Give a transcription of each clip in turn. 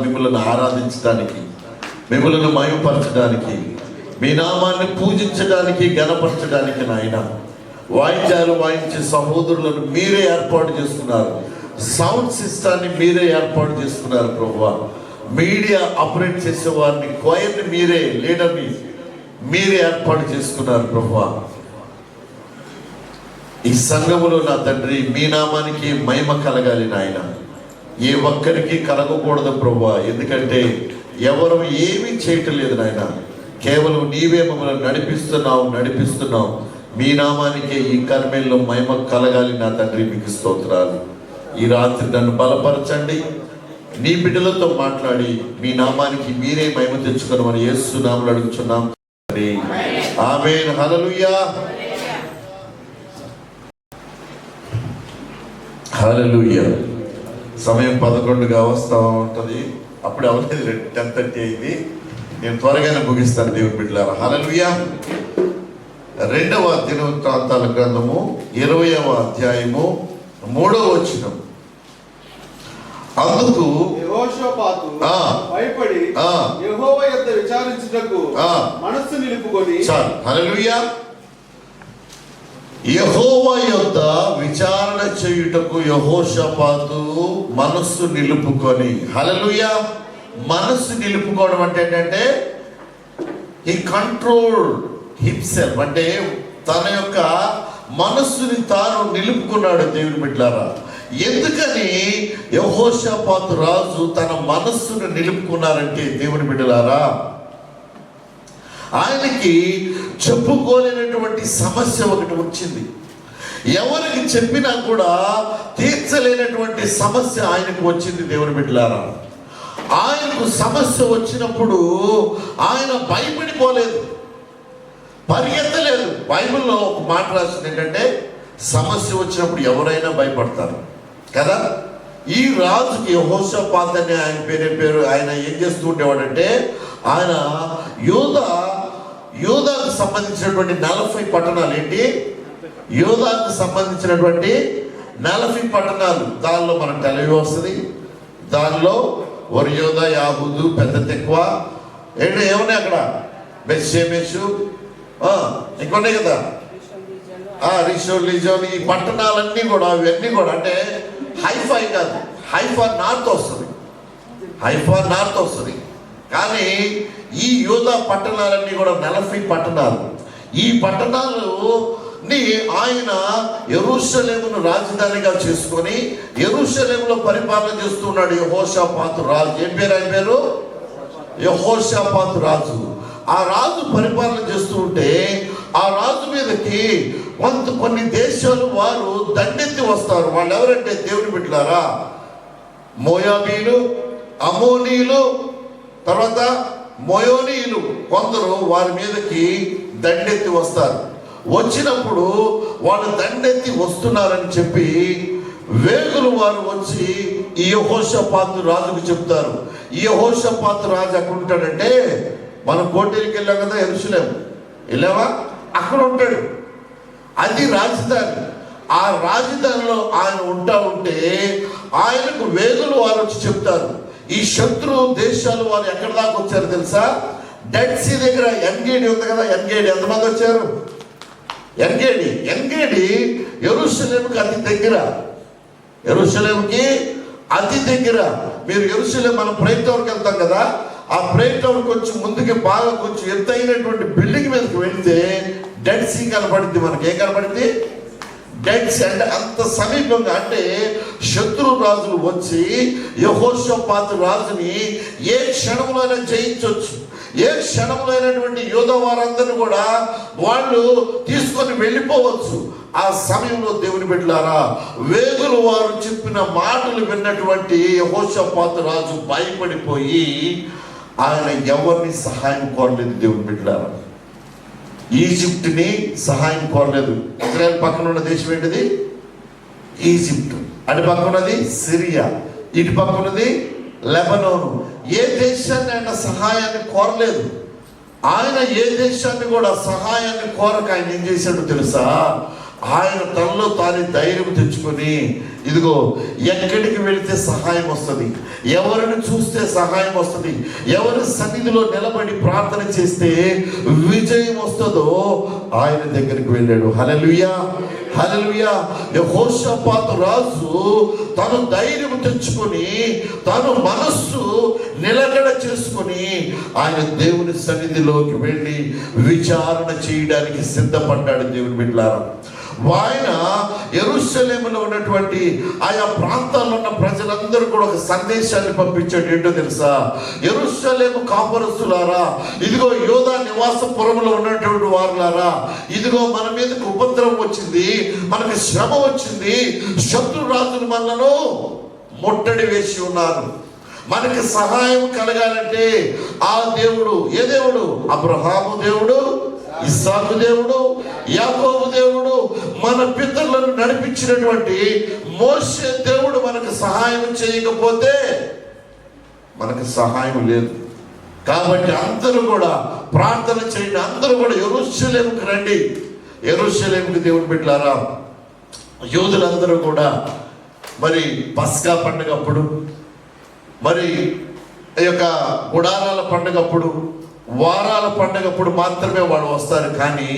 మిమ్మల్ని ఆరాధించడానికి, మిమ్మల్ని మహిమపరచడానికి, మీ నామాన్ని పూజించడానికి, గణపరచడానికి నాయన వాయిద్యాలు వాయించే సహోదరులను మీరే ఏర్పాటు చేసుకున్నారు. సౌండ్ సిస్టాన్ని మీరే ఏర్పాటు చేసుకున్నారు ప్రభువా. మీడియా ఆపరేట్ చేసే వారిని, క్వైర్ని మీరే, లీడర్ని మీరే ఏర్పాటు చేసుకున్నారు ప్రభువా. ఈ సంఘములో నా తండ్రి మీ నామానికి మహిమ కలగాలి నాయన. ఏ ఒక్కరికి కలగకూడదు ప్రభువా. ఎందుకంటే ఎవరు ఏమీ చేయటం లేదు నాయన. కేవలం నీవే మమ్మల్ని నడిపిస్తున్నావు. మీ నామానికే ఈ కర్మేల్లో మహిమ కలగాలి నా తండ్రి. మీకు స్తోత్రాలు. ఈ రాత్రి నన్ను బలపరచండి, నీ బిడ్డలతో మాట్లాడి మీ నామానికి మీరే మహిమ తెచ్చుకోమని యేసు నామములో అడుగుచున్నాం. ఆమేన్. హల్లెలూయా, హల్లెలూయా. సమయం 11గా వస్తూ ఉంటుంది. అప్పుడు అవ్వలేదు, 10:30 అయింది. నేను త్వరగానే ముగిస్తాను దేవుని బిడ్డలారా. హల్లెలూయా. 2వ దినవృత్తాంతాల గ్రంథము 20వ అధ్యాయము 3వ వచనం. అందుకు యెహోషాపాతు భయపడి యెహోవా యొద్ద విచారించుటకు మనస్సు నిలుపుకొని. చాలు. హల్లెలూయా. యెహోవా యొద్ద విచారణ చేయుటకు యెహోషాపాతు మనస్సు నిలుపుకొని. హల్లెలూయా. మనస్సు నిలుపుకోవడం అంటే ఏంటంటే ఈ కంట్రోల్ హిమ్సెల్ఫ్, అంటే తన యొక్క మనస్సుని తాను నిలుపుకున్నాడు దేవుని బిడ్డలారా. ఎందుకని యెహోషాపాతు రాజు తన మనస్సును నిలుపుకున్నారంటే దేవుని బిడ్డలారా, ఆయనకి చెప్పుకోలేనటువంటి సమస్య ఒకటి వచ్చింది. ఎవరికి చెప్పినా కూడా తీర్చలేనటువంటి సమస్య ఆయనకు వచ్చింది దేవుని బిడ్డలారా. ఆయనకు సమస్య వచ్చినప్పుడు ఆయన భయపడిపోలేదు, పరిగెత్తలేదు. బైబిల్లో ఒక మాట రాసింది ఏంటంటే, సమస్య వచ్చినప్పుడు ఎవరైనా భయపడతారు కదా. ఈ రాజుకి యెహోషాపాతు అనే ఆయన పేరు. ఆయన ఏం చేస్తూ ఉండేవాడంటే, ఆయన యోధాకు సంబంధించినటువంటి 40 పట్టణాలు, ఏంటి యోధాకు సంబంధించినటువంటి 40 పట్టణాలు, దానిలో మన టెలవి వస్తుంది. దానిలో యోధ, యాహూదు, పెద్ద తెక్కువ, ఏంటి ఏమున్నాయి అక్కడ, బెత్షెమెషు, ఇంకొన్నాయి కదా, రిషోన్, లిజోన్. ఈ పట్టణాలన్నీ కూడా, ఇవన్నీ కూడా అంటే హైఫా కాదు, హైఫా నార్త్ వస్తుంది. కానీ ఈ యోధా పట్టణాలన్నీ కూడా 40 పట్టణాలు. ఈ పట్టణాలని ఆయన యెరూషలేమును రాజధానిగా చేసుకొని యెరూషలేములో పరిపాలన చేస్తున్నాడు యెహోషాపాతు రాజు. ఏం పేరు ఆయన పేరు? యెహోషాపాతు రాజు. ఆ రాజు పరిపాలన చేస్తూ ఉంటే ఆ రాజు మీదకి కొన్ని దేశాలు వారు దండెత్తి వస్తారు. వాళ్ళు ఎవరంటే దేవుని బిడ్డలారా, మోయాబీలు, అమోనీలు, తర్వాత మోయోనీయులు, కొందరు వారి మీదకి దండెత్తి వస్తారు. వచ్చినప్పుడు వాళ్ళు దండెత్తి వస్తున్నారని చెప్పి వేగులు వారు వచ్చి ఈ యెహోషాపాతు రాజుకు చెప్తారు. ఈ యెహోషాపాతు రాజు ఎక్కడ ఉంటాడంటే, మనం కోటేరికి వెళ్ళాం కదా, యెరూషలేము వెళ్ళావా, అక్కడ ఉంటాడు. అది రాజధాని. ఆ రాజధానిలో ఆయన ఉంటా ఉంటే ఆయనకు వేగులు వారు వచ్చి చెప్తారు. ఈ శత్రు దేశాలు వారు ఎక్కడ దాకా వచ్చారు తెలుసా? డెడ్ సీ దగ్గర ఎన్గేడి ఉంది కదా, ఎన్గేడి ఎంతమంది వచ్చారు? ఎన్గేడి యెరూషలేముకి అతి దగ్గర. యెరూషలేముకి అతి దగ్గర. మీరు యెరూషలేం, మనం ప్రైట్ టవర్కి వెళ్తాం కదా, ఆ ప్రైట్ టవర్ కొంచెం ముందుకి బాగా కొంచెం ఎత్తైనటువంటి బిల్డింగ్ మీదకి వెళ్తే డెడ్ సీ కనపడింది. మనకి ఏం కనపడింది? Dead Sea. అంటే అంత సమీపంగా, అంటే శత్రు రాజులు వచ్చి యెహోషాపాతు రాజుని ఏ క్షణంలోనైనా జయించవచ్చు. ఏ క్షణంలోనైనటువంటి యోధా వారందరినీ కూడా వాళ్ళు తీసుకొని వెళ్ళిపోవచ్చు. ఆ సమయంలో దేవుని బిడ్డలారా, వేగులు వారు చెప్పిన మాటలు విన్నటువంటి యెహోషాపాతు రాజు భయపడిపోయి ఆయన ఎవరిని సహాయం కోరలేదు. దేవుని బిడ్డలారా, ఈజిప్ట్ని సహాయం కోరలేదు. ఇజ్రాయెల్ పక్కన ఉన్న దేశం ఏంటిది? ఈజిప్ట్. అటు పక్క ఉన్నది సిరియా, ఇటు పక్క ఉన్నది లెబనోను. ఏ దేశాన్ని ఆయన సహాయాన్ని కోరలేదు. ఆయన ఏ దేశాన్ని కూడా సహాయాన్ని కోరక ఆయన ఏం చేశాడో తెలుసా? ఆయన తనలో తాను ధైర్యం తెచ్చుకొని ఇదిగో ఎక్కడికి వెళితే సహాయం వస్తుంది, ఎవరిని చూస్తే సహాయం వస్తుంది, ఎవరి సన్నిధిలో నిలబడి ప్రార్థన చేస్తే విజయం వస్తుందో ఆయన దగ్గరికి వెళ్ళాడు. హల్లెలూయా, హల్లెలూయా. యెహోషాపాతు రాజు తను ధైర్యం తెచ్చుకొని, తను మనస్సు నిలకడ చేసుకొని ఆయన దేవుని సన్నిధిలోకి వెళ్ళి విచారణ చేయడానికి సిద్ధపడ్డాడు. దేవుని బిడ్డలారా, ఆయన యెరూషలేములో ఉన్నటువంటి ఆయా ప్రాంతాల్లో ఉన్న ప్రజలందరూ కూడా ఒక సందేశాన్ని పంపించాడు. ఏంటో తెలుసా? యెరూషలేము కాపురస్తులారా, ఇదిగో యోధా నివాసపురంలో ఉన్నటువంటి వారులారా, ఇదిగో మన మీదకి ఉపద్రవం వచ్చింది, మనకి శ్రమ వచ్చింది, శత్రు రాజులు మనలను ముట్టడి వేసి ఉన్నారు. మనకి సహాయం కలగాలంటే ఆ దేవుడు, ఏ దేవుడు? అబ్రహాము దేవుడు, ఇస్సాకు దేవుడు, యాకోబు దేవుడు, మన పితరులను నడిపించినటువంటి మోషే దేవుడు మనకు సహాయం చేయకపోతే మనకు సహాయం లేదు. కాబట్టి అందరూ కూడా ప్రార్థన చేయండి, అందరూ కూడా యెరూషలేముకు రండి. యెరూషలేముకు దేవుని బిడ్డలారా, యూదులందరూ కూడా మరి పస్కా పండుగప్పుడు, మరి ఈ యొక్క గుడారాల పండుగప్పుడు, వారాల పండుగప్పుడు మాత్రమే వాళ్ళు వస్తారు. కానీ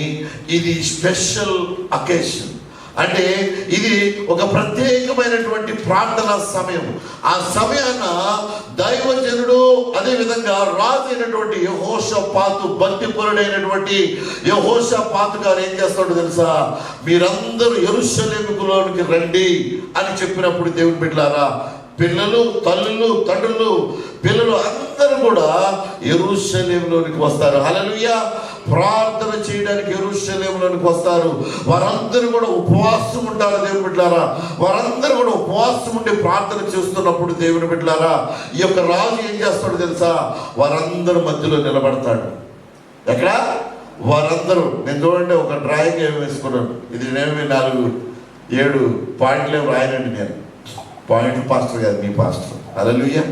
ఇది స్పెషల్ అకేషన్, అంటే ఇది ఒక ప్రత్యేకమైనటువంటి ప్రార్థనా సమయం. ఆ సమయాన దైవజనుడు, అదేవిధంగా రాజు అయినటువంటి యెహోషాపాతు, భక్తిపరుడైనటువంటి యెహోషాపాతు గారు ఏం చేస్తాడో తెలుసా? మీరందరూ యెరూషలేములోనికి రండి అని చెప్పినప్పుడు దేవుని బిడ్డలారా, పిల్లలు, తల్లులు, తండ్రులు, పిల్లలు అందరూ కూడా యెరూషలేములోనికి వస్తారు. హల్లెలూయా. ప్రార్థన చేయడానికి యెరూషలేములోనికి వస్తారు. వారందరూ కూడా ఉపవాసం ఉంటారు. దేవుని బిడ్డలారా, వారందరూ కూడా ఉపవాసం ఉండి ప్రార్థన చేస్తున్నప్పుడు దేవుని బిడ్డలారా, ఈ యొక్క రాజు ఏం చేస్తాడో తెలుసా? వారందరూ మధ్యలో నిలబడతాడు. ఎక్కడ? వారందరూ. నేను చూడండి, ఒక డ్రాయింగ్ ఏమి వేసుకున్నాను. ఇది నేనేమి 4-7 పాయింట్లు ఏమి రాయనండి. నేను పాయింట్లు పాస్టర్ కాదు, మీ పాస్టర్. హల్లెలూయా.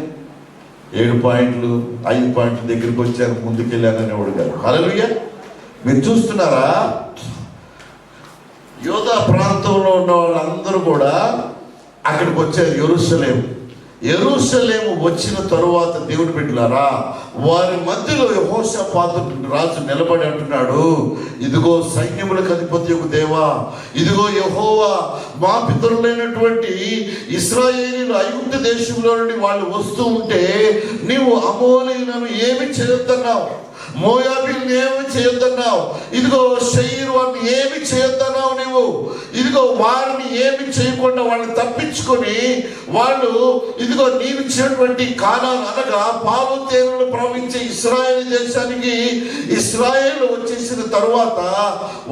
7 పాయింట్లు 5 పాయింట్ల దగ్గరికి వచ్చాను, ముందుకెళ్ళానని వాడు కాదు. హల్లెలూయా. మీరు చూస్తున్నారా? యోధా ప్రాంతంలో ఉన్న వాళ్ళందరూ కూడా అక్కడికి వచ్చారు. యెరూషలేము వచ్చిన తరువాత దేవుని బిడ్డలారా, వారి మధ్యలో యెహోషాపాతు రాజు నిలబడి అంటున్నాడు, ఇదిగో సైన్యములకు అధిపత్యకు దేవా, ఇదిగో యెహోవా, మా పితరులైనటువంటి ఇశ్రాయేలీయులు ఐగుప్తు దేశంలో నుండి వాళ్ళు వస్తూ ఉంటే నీవు అమోరీయులను ఏమి చేయొద్దన్నావు, మోయాబీయులను ఏమి చేయొద్దన్నావు, ఇదిగో షయీరు వారిని ఏమి చేయొద్దన్నావు నీవు. ఇదిగో వారిని ఏమి చేయకుండా వాళ్ళని తప్పించుకొని వాళ్ళు ఇదిగో నీవు ఇచ్చినటువంటి కానాను, అనగా పాలు తేనెలు ప్రవహించే ఇశ్రాయేలు దేశానికి ఇశ్రాయేలు వచ్చేసిన తరువాత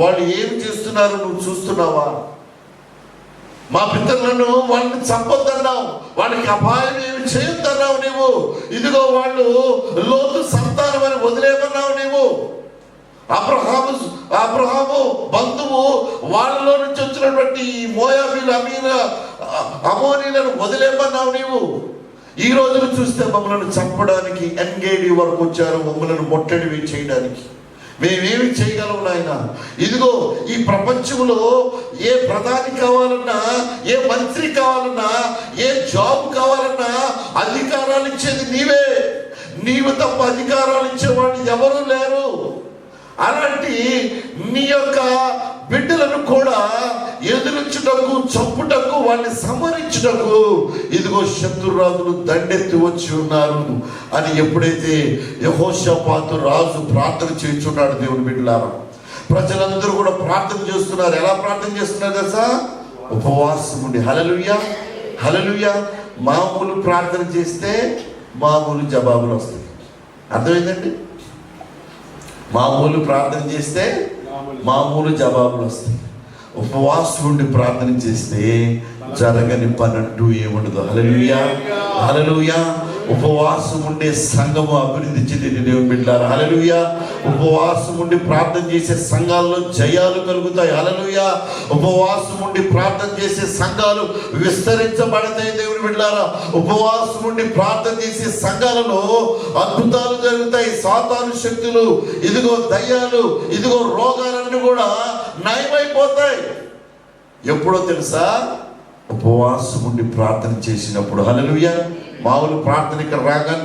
వాళ్ళు ఏమి చేస్తున్నారు నువ్వు చూస్తున్నావా? మా పితరులను వాళ్ళని చంపొద్దన్నావు, వాళ్ళకి అపాయం ఏమి చేయొద్దన్నావు నీవు. ఇదిగో వాళ్ళు లోతు సంతానం అని వదిలేమన్నావు నీవు. అబ్రహాము బంధువు వాళ్ళలో నుంచి వచ్చినటువంటి మోయాబీలు, అమోనీలను వదిలేమన్నావు నీవు. ఈ రోజును చూస్తే మమ్మల్ని చంపడానికి ఎంగేడి వరకు వచ్చారు, మమ్మల్ని ముట్టడి చేయడానికి. మేమేమి చేయగలం నాయన? ఇదిగో ఈ ప్రపంచంలో ఏ ప్రధాని కావాలన్నా, ఏ మంత్రి కావాలన్నా, ఏ జాబ్ కావాలన్నా అధికారాలు ఇచ్చేది నీవే. నీవు తప్ప అధికారాలు ఇచ్చేవాళ్ళు ఎవరు లేరు. అలాంటి నీ యొక్క బిడ్డలను కూడా ఎదురించుటకు, చంపుటకు, వాళ్ళని సంహరించుటకు ఇదిగో శత్రురాజులు దండెత్తి వచ్చి ఉన్నారు అని ఎప్పుడైతే యెహోషాపాతు రాజు ప్రార్థన చేస్తున్నాడు, దేవుని బిడ్డలారా, ప్రజలందరూ కూడా ప్రార్థన చేస్తున్నారు. ఎలా ప్రార్థన చేస్తున్నారు తెలుసా? ఉపవాసం ఉండి. హల్లెలూయా, హల్లెలూయా. మామూలు ప్రార్థన చేస్తే మామూలు జవాబులు వస్తాయి. అర్థమైందండి? మామూలు ప్రార్థన చేస్తే మామూలు జవాబులు వస్తాయి. ఉపవాసం ఉండి ప్రార్థన చేస్తే జరగని పని అంటూ ఏముండదు. హల్లెలూయా, హల్లెలూయా. ఉపవాసం ఉండే సంఘము అభివృద్ధి చెందిన దేవుని బిడ్డలారా, హల్లెలూయా. ఉపవాసం ఉండి ప్రార్థన చేసే సంఘాల్లో జయాలు కలుగుతాయి. హల్లెలూయా. ఉపవాసం ఉండి ప్రార్థన చేసే సంఘాలు విస్తరించబడతాయి. దేవుని బిడ్డలారా, ఉపవాసం ఉండి ప్రార్థన చేసే సంఘాలలో అద్భుతాలు జరుగుతాయి. సాతాను శక్తులు, ఇదిగో దయ్యాలు, ఇదిగో రోగాలన్నీ కూడా నయమైపోతాయి. ఎప్పుడో తెలుసా? ఉపవాసం ఉండి ప్రార్థన చేసినప్పుడు, హల్లెలూయా, మామూలు ప్రార్థనకి రాగానే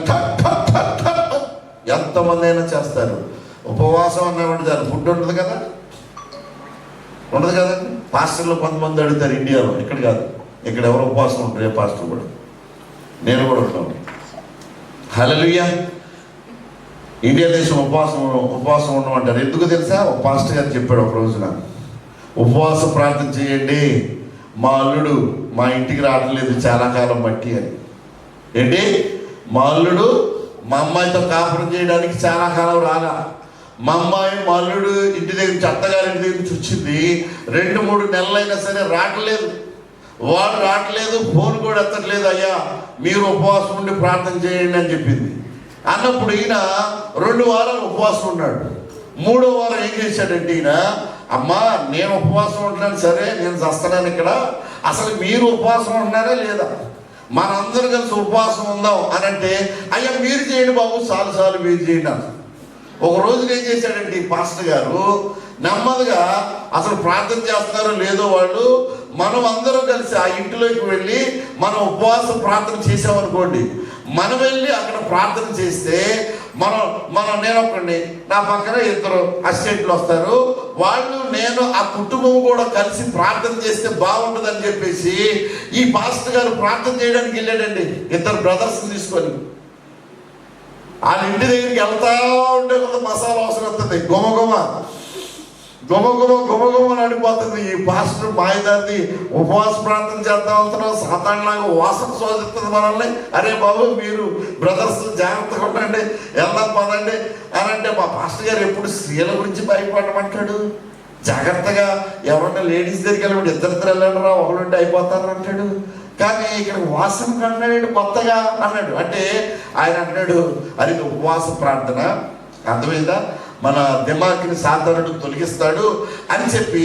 ఎంతమంది అయినా చేస్తారు. ఉపవాసం అన్నామంటే దాని ఫుడ్ ఉండదు కదా, ఉండదు కదండి. పాస్టర్లు కొంతమంది అడుగుతారు ఇండియాలో, ఇక్కడ కాదు, ఇక్కడ ఎవరు ఉపవాసం ఉంటారు? ఏ పాస్టర్ కూడా, నేను కూడా ఉంటాను. హల్లెలూయా. ఇండియా దేశం ఉపవాసం ఉండమంటారు. ఎందుకు తెలుసా? ఒక పాస్టర్ గారు చెప్పాడు ఒక రోజున, ఉపవాసం ప్రార్థన చేయండి, మా అల్లుడు మా ఇంటికి రావట్లేదు చాలా కాలం బట్టి అని. ఏంటి? మా అల్లుడు మా అమ్మాయితో కాపురం చేయడానికి చాలా కాలం రాలా. మా అమ్మాయి మా అల్లుడు ఇంటి దగ్గర అత్తగారింటి దగ్గర నుంచి వచ్చింది, 2-3 నెలలైనా సరే రావట్లేదు, వాడు రావట్లేదు, ఫోన్ కూడా ఎత్తట్లేదు. అయ్యా మీరు ఉపవాసం ఉండి ప్రార్థన చేయండి అని చెప్పింది. అన్నప్పుడు ఈయన 2 వారాలు ఉపవాసం ఉన్నాడు. 3వ వారం ఏం చేశాడంటే ఈయన, అమ్మా నేను ఉపవాసం ఉంటున్నాను, సరే నేను చస్తున్నాను ఇక్కడ, అసలు మీరు ఉపవాసం ఉంటున్నారా లేదా, మనందరం కలిసి ఉపవాసం ఉందాం అని అంటే, అయ్యా మీరు చేయండి బాబు, చాలు మీరు చేయండి అన్న. ఒక రోజున ఏం చేశాడంటే ఈ పాస్టర్ గారు నెమ్మదిగా, అసలు ప్రార్థన చేస్తున్నారో లేదో వాళ్ళు, మనం అందరం కలిసి ఆ ఇంటిలోకి వెళ్ళి మనం ఉపవాస ప్రార్థన చేసామనుకోండి, మనం వెళ్ళి అక్కడ ప్రార్థన చేస్తే నేను ఒక్కడిని, నా పక్కన 2 అసిస్టెంట్లు వస్తారు, వాళ్ళు నేను ఆ కుటుంబం కూడా కలిసి ప్రార్థన చేస్తే బాగుంటుందని చెప్పేసి ఈ పాస్టర్ గారు ప్రార్థన చేయడానికి వెళ్ళాడండి. 2 బ్రదర్స్ తీసుకొని వాళ్ళ ఇంటి దగ్గరికి వెళ్తా ఉంటే కొంత మసాలా అవసరం వస్తుంది, గుమ నడిపోతుంది. ఈ పాస్టర్ మాయదారిది ఉపవాస ప్రార్థన చేద్దాం వెళ్తున్నాం, సాతాన్లాగా వాసన శోధిస్తుంది మనల్ని. అరే బాబు మీరు బ్రదర్స్ జాగ్రత్తగా ఉండండి, వెళ్దాం పదండి అని అంటే, మా పాస్టర్ గారు ఎప్పుడు స్త్రీల గురించి భయపడమంటాడు, జాగ్రత్తగా ఎవరన్నా లేడీస్ దగ్గరికి వెళ్ళినప్పుడు 2 వెళ్ళండి రా, ఒకరుంటే అయిపోతారు అంటాడు. కానీ ఇక్కడ వాసన కన్నాడు కొత్తగా అన్నాడు. అంటే ఆయన అంటాడు, అది ఉపవాస ప్రార్థన, అర్థమైందా, మన దిమాగ్ని సాధారణ తొలగిస్తాడు అని చెప్పి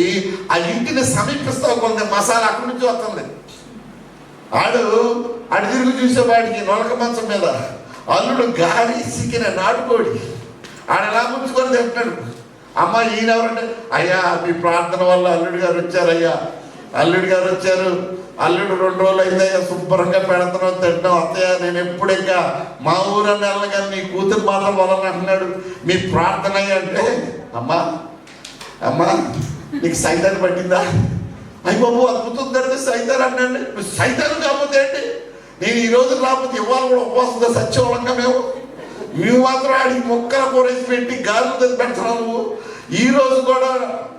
ఆ ఇంటిని సమీపిస్తావు, కొంత మసాలా అక్కడి నుంచి వస్తుంది. ఆడు తిరిగి చూసేవాడికి నొలక మంచం మీద అల్లుడు గాలి సిక్కిన నాటుకోడి ఆడ ఎలా ముంచుకొని తింటాడు. అమ్మ ఈయనెవరంటే, అయ్యా మీ ప్రార్థన వల్ల అల్లుడు గారు వచ్చారయ్యా, అల్లుడు గారు వచ్చారు, అల్లుడు 2 రోజులు అయిందయ్యా, శుభ్రంగా పెడుతున్నావు తింటాం, అత్తయ్య నేను ఎప్పుడు ఇంకా మా ఊరని వెళ్ళగానే నీ కూతురు మాత్రం వలన అంటున్నాడు, మీ ప్రార్థన అయ్యా అంటే, అమ్మా నీకు సైతాన్ని పట్టిందా? అయ్యి బాబు అద్భుతం తింటే సైతాన్ అన్నాండి. సైతాన్ కాకపోతే ఏంటి, నేను ఈ రోజు రాకపోతే ఇవాళ కూడా ఉపవాసంగా సత్యవలంగా మేము మాత్రం ఆడికి మొక్కల కూరేసి పెట్టి గాజులు తెచ్చి పెడుతున్నావు నువ్వు. ఈ రోజు కూడా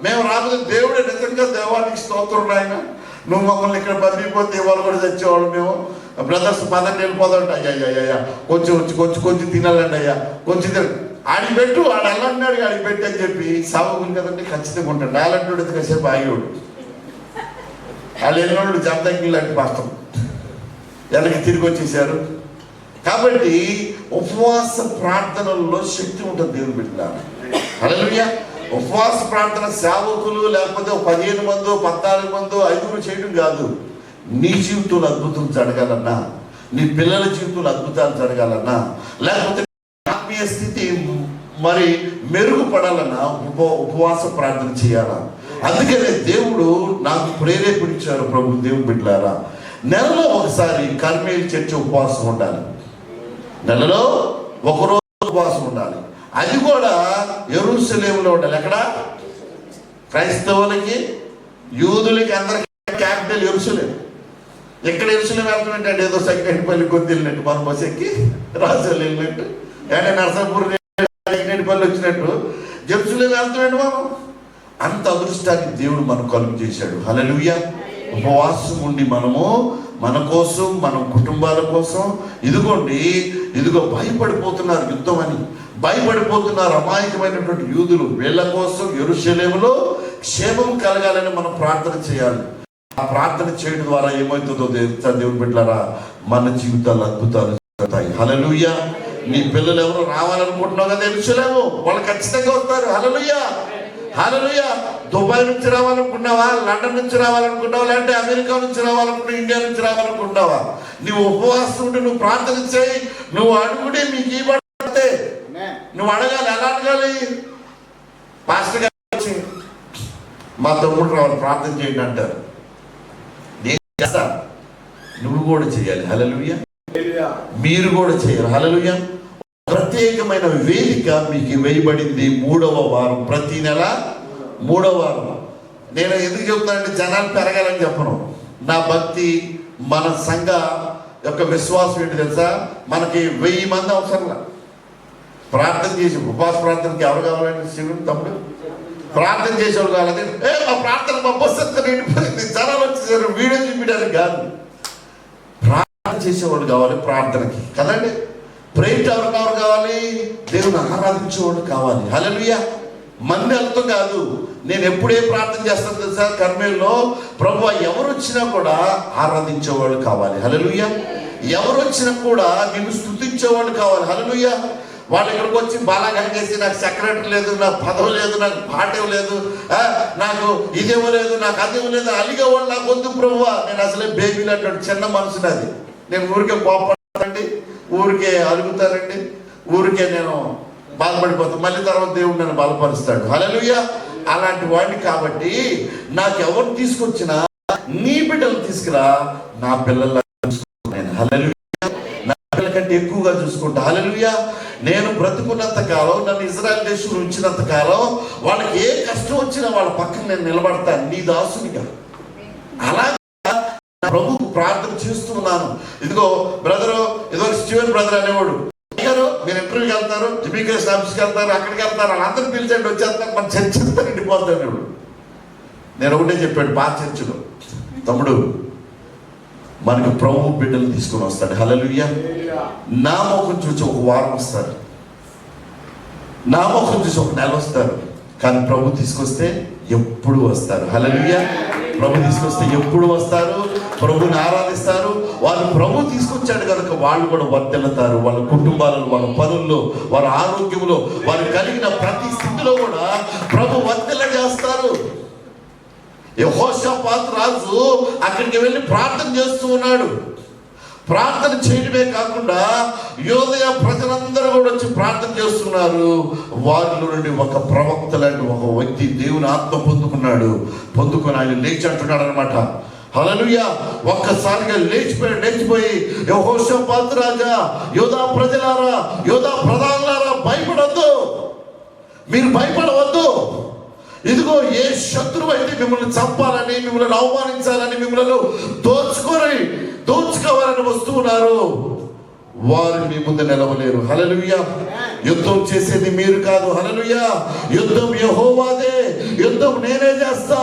మేము రాకపోతే దేవుడే నిజంగా దేవానికి స్తోత్రం ఆయన, నువ్వు మమ్మల్ని ఇక్కడ బదిలిపోతే ఇవాళ కూడా తెచ్చేవాళ్ళు మేము. బ్రదర్స్ పదండి వెళ్ళిపోదాం. అయ్యా కొంచెం తినాలండి అయ్యా, కొంచెం ఆడికి పెట్టు, ఆడు అల్లన్నాడు ఆడికి పెట్టి అని చెప్పి సాగుతుంది కదండి, ఖచ్చితంగా ఉంటాడు. అలాంటి కాసేపు ఆగేవాడు. వాళ్ళు వెళ్ళినోడు జబ్దగ్గి లాంటి పాస్తం వెనక్కి తిరిగి వచ్చేసారు. కాబట్టి ఉపవాస ప్రార్థనల్లో శక్తి ఉంటుంది దేవుని బిడ్డలారా. హల్లెలూయా. ఉపవాస ప్రార్థన సేవకులు లేకపోతే 15 మందో 14 మందో 5 చేయడం కాదు. నీ జీవితంలో అద్భుతం జరగాలన్నా, నీ పిల్లల జీవితంలో అద్భుతాలు జరగాలన్నా, లేకపోతే ఆత్మీయ స్థితి మరి మెరుగుపడాలన్నా ఉపవాస ప్రార్థన చేయాలా. అందుకనే దేవుడు నాకు ప్రేరేపించారు ప్రభు. దేవుని బిడ్డలారా, నెలలో ఒకసారి కర్మేలు చర్చి ఉపవాసం ఉండాలి, నెలలో 1 రోజు ఉపవాసం ఉండాలి. అది కూడా యెరూషలేములో ఉండాలి. ఎక్కడ? క్రైస్తవులకి యూదులకి అందరికీ క్యాపిటల్ యెరూషలేము. ఎక్కడ యెరూషలేము వెళ్తామంటే ఏదో సెకండ్పల్లి కొద్ది వెళ్ళినట్టు, మనం బస్సు ఎక్కి రాజాలు వెళ్ళినట్టు, అంటే నరసాపూర్ సెకండ్పల్లి వచ్చినట్టు యెరూషలేము వెళ్తామండి మనం. అంత అదృష్టాన్ని దేవుడు మనకు కలుగు చేశాడు. హల్లెలూయా. ఉపవాసం ఉండి మనము మన కోసం, మన కుటుంబాల కోసం, ఇదిగో భయపడిపోతున్నారు, యుద్ధం అని భయపడిపోతున్నారు అమాయకమైనటువంటి యూదులు. వీళ్ళ కోసం యెరూషలేములో క్షేమం కలగాలని మనం ప్రార్థన చేయాలి. ఆ ప్రార్థన చేయడం ద్వారా ఏమవుతుందో దేవుని బిడ్డలారా, మన జీవితాలు అద్భుతాలు జరుగుతాయి. హల్లెలూయా. నీ పిల్లలు ఎవరు రావాలనుకుంటున్నావు కదా యెరూషలేము, వాళ్ళు ఖచ్చితంగా వస్తారు. హల్లెలూయా. హల్లెలూయా. దుబాయ్ నుంచి రావాలనుకున్నావా, లండన్ నుంచి రావాలనుకున్నావా, లేదంటే అమెరికా నుంచి రావాలనుకున్నావు, ఇండియా నుంచి రావాలనుకుంటున్నావా, నువ్వు ఉపవాసం ఉండి నువ్వు ప్రార్థన చేయి, నువ్వు అడుగుడే మీకు ఇవ్వబడితే నువ్వు అడగాలి. ఎలా అడగాలి? పాస్టర్ గారు వచ్చి మా తమ్ముడు రావాలి ప్రార్థన చేయండి అంటారు. నేను కదా, నువ్వు కూడా చేయాలి. హల్లెలూయా. హల్లెలూయా. మీరు కూడా చేయాలి. హల్లెలూయా. ప్రత్యేకమైన వేదిక మీకు వేయబడింది 3వ వారం, ప్రతి నెల 3వ వారం. నేను ఎందుకు చెప్తానంటే జనాలు పెరగాలని చెప్పను. నా భక్తి, మన సంఘ యొక్క విశ్వాసం ఏంటి తెలుసా? మనకి 1000 మంది అవసరంలా. ప్రార్థన చేసి ఉపవాస ప్రార్థనకి ఎవరు కావాలండి? శివుడు తమ్ముడు ప్రార్థన చేసేవాళ్ళు కావాలి. మా ప్రార్థన మా బస్సు అంతా నిండిపోయింది, జనాలు వచ్చేసారు, వీడియో చూపించడానికి కాదు. ప్రార్థన చేసేవాళ్ళు కావాలి ప్రార్థనకి కదండి. ప్రేయర్ ఎవరు కావాలి? దేవుని ఆరాధించేవాళ్ళు కావాలి. హల్లెలూయా. మందిరంతో కాదు. నేను ఎప్పుడే ప్రార్థన చేస్తాను తెలుసా? కర్మేల్లో ప్రభువా ఎవరు వచ్చినా కూడా ఆరాధించేవాళ్ళు కావాలి. హల్లెలూయా. ఎవరు వచ్చినా కూడా నిన్ను స్తుతించేవాళ్ళు కావాలి. హల్లెలూయా. వాళ్ళు ఇక్కడికి వచ్చి బాగా చేసి నాకు సెక్రటరీ లేదు, నాకు పదవి లేదు, నాకు పాఠం లేదు, నాకు ఇదేమో లేదు, నాకు అదేమో లేదు అలిగేవాళ్ళు నాకు వద్దు ప్రభువా. నేను అసలే బేబీలు అంటాడు, చిన్న మనసుని అది. నేను ఊరికే కోపడతానండి, ఊరికే అలుగుతానండి, ఊరికే నేను బాధపడిపోతాను. మళ్ళీ తర్వాత దేవుడు నన్ను బలపరుస్తాడు. హల్లెలూయా. అలాంటి వాడిని కాబట్టి నాకు ఎవరు తీసుకొచ్చినా నీ బిడ్డలు తీసుకురా, నా పిల్లల హల్లెలూయా, నా పిల్లల కంటే ఎక్కువగా చూసుకుంటా. హల్లెలూయా. నేను బ్రతుకున్నంత కాలం, నన్ను ఇజ్రాయెల్ దేశంలో ఉంచినంత కాలం వాళ్ళకి ఏ కష్టం వచ్చినా వాళ్ళ పక్కన నేను నిలబడతాను, నీ దాసునిగా. అలాగే ప్రభుకు ప్రార్థన చేస్తూ ఉన్నాను. ఇదిగో బ్రదరు, ఇదిగో స్టీవెన్ బ్రదర్ అనేవాడు, గారు మీరు ఇంటర్వ్యూకి వెళ్తారు, ఇమిగ్రేషన్ ఆఫీస్కి వెళ్తారు, అక్కడికి వెళ్తారు, వాళ్ళందరూ పిలిచండి వచ్చేస్తారు, మన చర్చ అంతా నిండిపోతాడు. నేను ఒకటే చెప్పాడు బాగా చర్చలో, తమ్ముడు మనకు ప్రభు బిడ్డలు తీసుకొని వస్తాడు. హల్లెలూయా. నా ముఖం చూసి ఒక వారం వస్తారు, నా ముఖం చూసి ఒక నెల వస్తారు, కానీ ప్రభు తీసుకొస్తే ఎప్పుడు వస్తారు. హల్లెలూయా. ప్రభు తీసుకొస్తే ఎప్పుడు వస్తారు, ప్రభుని ఆరాధిస్తారు. వాళ్ళు ప్రభు తీసుకొచ్చాడు కనుక వాళ్ళు కూడా వర్ధిల్లుతారు. వాళ్ళ కుటుంబాలలో, వాళ్ళ పనుల్లో, వాళ్ళ ఆరోగ్యంలో, వాళ్ళు కలిగిన ప్రతి స్థితిలో కూడా ప్రభు వర్ధిల్ల చేస్తారు. యెహోషాపాతు రాజు అక్కడికి వెళ్ళి ప్రార్థన చేస్తూ ఉన్నాడు. ప్రార్థన చేయడమే కాకుండా యోదయ ప్రజలందరూ కూడా వచ్చి ప్రార్థన చేస్తున్నారు. వారిలో నుండి ఒక ప్రవక్త లాంటి ఒక వ్యక్తి దేవుని ఆత్మ పొందుకొని ఆయన లేచి అంటున్నాడు అనమాట. హల్లెలూయా. ఒక్కసారిగా లేచిపోయి యెహోషాపాతు రాజా, యోధా ప్రజలారా, యోధా ప్రధానులారా, భయపడొద్దు, మీరు భయపడవద్దు. ఇదిగో ఏ శత్రువు అయితే మిమ్మల్ని చంపాలని, మిమ్మల్ని అవమానించాలని, మిమ్మల్ని దోచుకోవాలని వస్తున్నారు, వారు మీ ముందు నిలవలేరు. హల్లెలూయా. యుద్ధం చేసేది మీరు కాదు. హల్లెలూయా. యుద్ధం యెహోవాదే. యుద్ధం నేనే చేస్తా,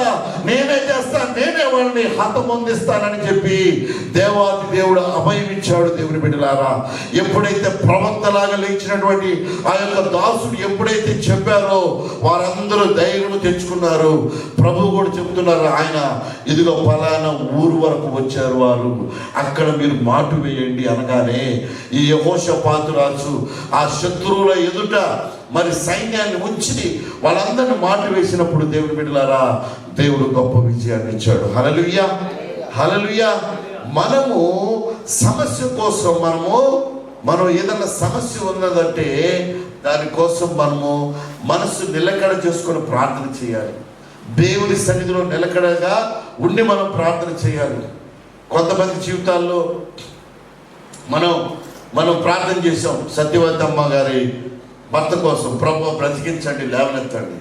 నేనే వాళ్ళని హతమొందిస్తానని చెప్పి దేవాది దేవుడు అభయం ఇచ్చాడు. దేవుని బిడ్డలారా, ఎప్పుడైతే ప్రవక్తలాగా లేచినటువంటి ఆ యొక్క దాసుడు ఎప్పుడైతే చెప్పారో వారందరూ ధైర్యం తెచ్చుకున్నారు. ప్రభు కూడా చెబుతున్నారు, ఆయన ఇదిగో ఫలానా ఊరు వరకు వచ్చారు వారు, అక్కడ మీరు మాటు వేయండి అనగానే ఈ యెహోషాపాతు రాజు ఆ శత్రువుల ఎదుట మరి సైన్యాన్ని ఉంచి వాళ్ళందరినీ మాటు వేసినప్పుడు దేవుని బిడ్డలారా దేవుడు గొప్ప విజయాన్ని ఇచ్చాడు. హల్లెలూయా. హల్లెలూయా. మనము సమస్య కోసం మనం ఏదన్నా సమస్య ఉన్నదంటే దానికోసం మనము మనసు నిలకడ చేసుకొని ప్రార్థన చేయాలి. దేవుని సన్నిధిలో నిలకడగా ఉండి మనం ప్రార్థన చేయాలి. కొంతమంది జీవితాల్లో మనం ప్రార్థన చేసాం. సత్యవతమ్మ గారి భర్త కోసం, ప్రభు బ్రతికించండి, లేవనెత్తండి.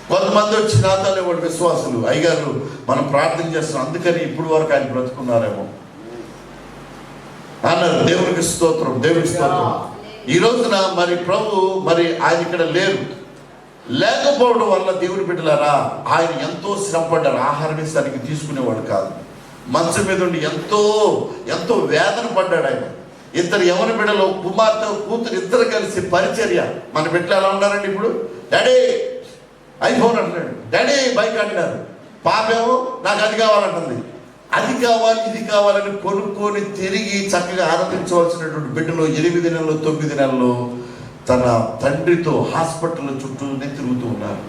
కొంతమంది వచ్చి నాతోనే వాడు విశ్వాసులు, అయ్యగారు మనం ప్రార్థన చేస్తాం, అందుకని ఇప్పుడు వరకు ఆయన బ్రతుకున్నారేమో అన్నారు. దేవునికి స్తోత్రం. ఈ రోజున మరి ప్రభు ఆయన ఇక్కడ లేకపోవడం వల్ల దేవుని బిడ్డలారా ఆయన ఎంతో శ్రమపడ్డారు. ఆహారం సరిగ్గా తీసుకునేవాడు కాదు, మంచం మీద ఉండి ఎంతో వేదన పడ్డాడు ఆయన. ఇద్దరు యవన బిడ్డలు, కుమార్తె కూతురు ఇద్దరు కలిసి పరిచర్య. మన బిడ్డలు ఎలా ఉన్నారండి ఇప్పుడు? డాడీ ఐఫోన్ అంటున్నాడు, డాడీ బైక్ అంటున్నారు. పాపేమో నాకు అది కావాలంటుంది. అది కావాలి ఇది కావాలని కొనుక్కొని తిరిగి చక్కగా ఆనందించవలసినటువంటి బిడ్డలు 8 నెలలు 9 నెలలు తన తండ్రితో హాస్పిటల్ చుట్టూనే తిరుగుతూ ఉన్నారు.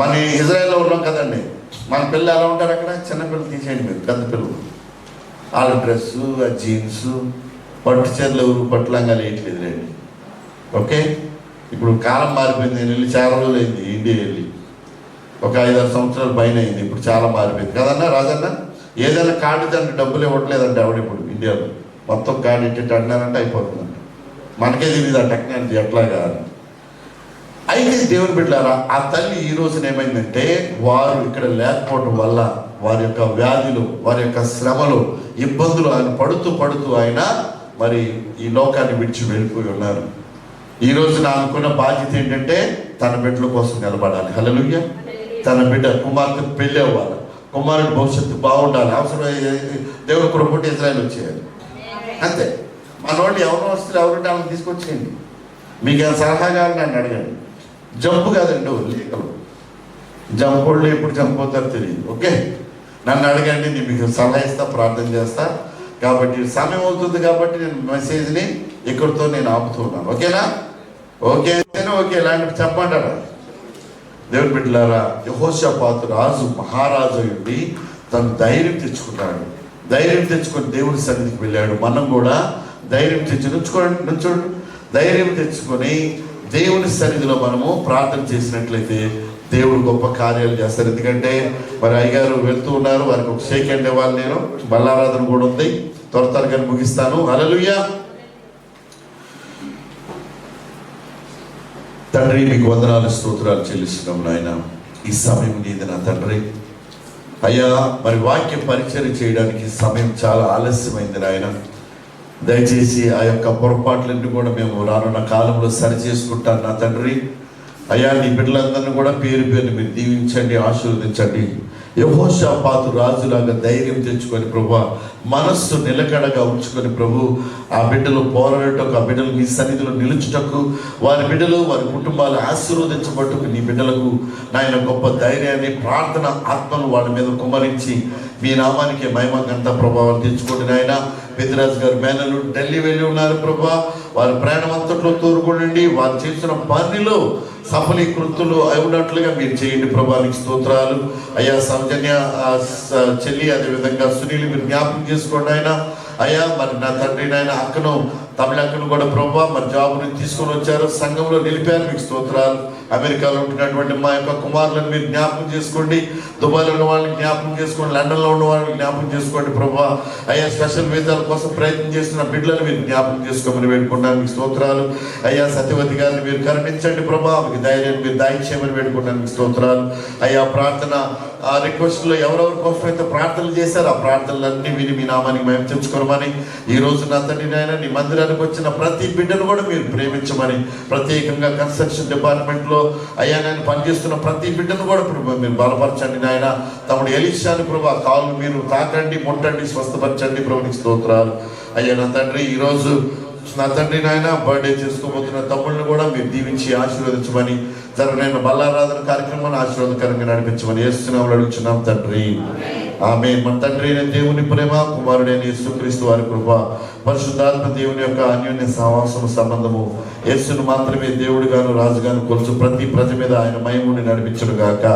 మన ఇజ్రాయెల్లో ఉన్నాం కదండి, మన పిల్లలు ఎలా ఉంటారు అక్కడ? చిన్నపిల్లలు తీసేయండి, మీరు పెద్ద పిల్లలు వాళ్ళ డ్రెస్సు, ఆ జీన్స్, పట్టు చీరలు, పట్టు లంగాలు వేయట్లేదు రండి. ఓకే, ఇప్పుడు కాలం మారిపోయింది. నేను వెళ్ళి చాలా రోజులు అయింది ఇండియా వెళ్ళి, ఒక 5-6 సంవత్సరాల పైన అయింది. ఇప్పుడు చాలా మారిపోయింది కదన్నా రాజన్న. ఏదైనా కార్డు దానికి డబ్బులు ఇవ్వట్లేదంటే ఆవిడ ఇప్పుడు ఇండియాలో మొత్తం కార్డు ఇట్టి అన్నారంటే అయిపోతుందంట. మనకే తెలియదు ఆ టెక్నాలజీ ఎట్లాగా. అయితే దేవుని బిడ్డలారా, ఆ తల్లి ఈ రోజున ఏమైందంటే వారు ఇక్కడ లేకపోవడం వల్ల వారి యొక్క వ్యాధులు, వారి యొక్క శ్రమలు, ఇబ్బందులు ఆయన పడుతూ ఆయన మరి ఈ లోకాన్ని విడిచి వెళ్ళిపోయి ఉన్నారు. ఈ రోజున అనుకున్న బాధ్యత ఏంటంటే తన బిడ్డల కోసం నిలబడాలి. హల్లెలూయా. తన బిడ్డ కుమార్తె పెళ్ళి అవ్వాలి, కుమారుడి భవిష్యత్తు బాగుండాలి, అవసరం దేవుని కొరకు ఇజ్రాయెల్ వచ్చేయాలి. అంతే. మనోళ్ళు ఎవరు వస్తారు, ఎవరుంటే వాళ్ళని తీసుకొచ్చేయండి. మీకు ఏమైనా సలహా కావాలి నన్ను అడగండి. జంపు కాదండి, లేఖలు జంపుళ్ళు ఎప్పుడు చంపుతారో తెలియదు. ఓకే, నన్ను అడగండి, నేను మీకు సలహా ఇస్తా, ప్రార్థన చేస్తా. కాబట్టి సమయం అవుతుంది కాబట్టి నేను మెసేజ్ని ఇక్కడితో నేను ఆపుతున్నాను. ఓకేనా? ఓకే ఓకే, ఇలాంటి చెప్పంటారా దేవుని బిడ్డలారా? యెహోషాపాతు రాజు, మహారాజు అయ్యుండి తను ధైర్యం తెచ్చుకున్నాడు. ధైర్యం తెచ్చుకొని దేవుని సన్నిధికి వెళ్ళాడు. మనం కూడా ధైర్యం తెచ్చి నుంచోండి. ధైర్యం తెచ్చుకొని దేవుని సన్నిధిలో మనము ప్రార్థన చేసినట్లయితే దేవుడు గొప్ప కార్యాలు చేస్తారు. ఎందుకంటే మరి అయ్యగారు వెళ్తూ ఉన్నారు, వారికి ఒక షేక్ హ్యాండ్ ఇవ్వాలి. నేను బల్లారాధన కూడా ఉంది, త్వరగా ముగిస్తాను. హల్లెలూయా. తండ్రి, మీకు వందనాలు, స్తోత్రాలు చెల్లిస్తున్నాం నాయన. ఈ సమయం నీది నా తండ్రి. అయ్యా, మరి వాక్య పరిచయం చేయడానికి సమయం చాలా ఆలస్యమైంది నాయన. దయచేసి ఆ యొక్క పొరపాట్లన్నీ కూడా మేము రానున్న కాలంలో సరి చేసుకుంటాను నా తండ్రి. అయ్యా, నీ బిడ్డలందరినీ కూడా పేరు మీరు దీవించండి, ఆశీర్వదించండి. యెహోషాపాతు రాజులాగా ధైర్యం తెచ్చుకొని ప్రభువా, మనస్సు నిలకడగా ఉంచుకొని ప్రభు, ఆ బిడ్డలు పోరాడటకు, ఆ బిడ్డలు మీ సన్నిధిలో నిలుచుటకు, వారి బిడ్డలు వారి కుటుంబాలు ఆశీర్వదించబట్టుకు నీ బిడ్డలకు నాయన గొప్ప ధైర్యాన్ని, ప్రార్థన ఆత్మను వాళ్ళ మీద కుమ్మరించి మీ నామానికి మహిమ ఘనత ప్రభావం తెచ్చుకోండి నాయన. పెద్దిరాజు గారు మేనలు ఢిల్లీ వెళ్ళి ఉన్నారు ప్రభా, వారి ప్రయాణం అంతట్లో తోడుకోండి. వారు చేసిన పనిలో సఫలీకృతులు అయినట్లుగా మీరు చేయండి ప్రభా. మీకు స్తోత్రాలు. అయ్యా, సౌజన్య చెల్లి, అదేవిధంగా సునీల్ మీరు జ్ఞాపకం చేసుకోండి ఆయన. అయ్యా, మరి నా తండ్రి నాయన అక్కను, తమిళ అక్కను కూడా ప్రభా మరి జాబుని తీసుకొని వచ్చారు, సంఘంలో నిలిపారు. మీకు స్తోత్రాలు. అమెరికాలో ఉంటున్నటువంటి మా యొక్క కుమారులను మీరు జ్ఞాపకం చేసుకోండి. దుబాయ్లో ఉన్న వాళ్ళని జ్ఞాపకం చేసుకోండి, లండన్లో ఉన్న వాళ్ళని జ్ఞాపకం చేసుకోండి ప్రభా. అయ్యా, స్పెషల్ వీసాల కోసం ప్రయత్నం చేస్తున్న బిడ్డలను మీరు జ్ఞాపకం చేసుకోమని వేడుకుంటాను. మీకు స్తోత్రాలు. అయ్యా, సత్యవతి గారిని మీరు కరుణించండి ప్రభా, మీకు ధైర్యాన్ని మీరు దాయిచ్చేయమని వేడుకుంటాను. మీకు స్తోత్రాలు. అయ్యా, ప్రార్థన ఆ రిక్వెస్ట్లో ఎవరెవరి కోసం అయితే ప్రార్థనలు చేశారు, ఆ ప్రార్థనలన్నీ విని మీ నామానికి మేము తెచ్చుకోమని, ఈ రోజు నా తండ్రి నాయన నీ మందిరానికి వచ్చిన ప్రతి బిడ్డను కూడా మీరు ప్రేమించమని, ప్రత్యేకంగా కన్స్ట్రక్షన్ డిపార్ట్మెంట్లో అయ్యా నేను పనిచేస్తున్న ప్రతి బిడ్డను కూడా ప్రభు మీరు బలపరచండి నాయన. తమ్ముడు ఎలీషాని ప్రభు ఆ కాళ్ళు మీరు తాకండి, ముట్టండి, స్వస్థపరచండి ప్రభు. నీకు స్తోత్రాలు. అయ్యా నా తండ్రి, ఈరోజు నా తండ్రి నాయన బర్త్డే చేసుకోబోతున్న తమ్ముళ్ళని కూడా మీరు దీవించి ఆశీర్వదించమని, జరగనైన బల్లారాధన కార్యక్రమాన్ని ఆశీర్వాదకరంగా నడిపించమని యేసునామములో అడుగుచున్నాం తండ్రి, ఆమేన్. మన తండ్రి అయిన దేవుని ప్రేమ, కుమారుడైన యేసుక్రీస్తు వారి కృప, పరిశుద్ధాత్మ దేవుని యొక్క అన్యోన్య సహవాసము, సంబంధము, యేసును మాత్రమే దేవుడిగాను రాజుగాను కొలుచు ప్రతి ప్రజ మీద ఆయన మహిమని నడిపించును గాక.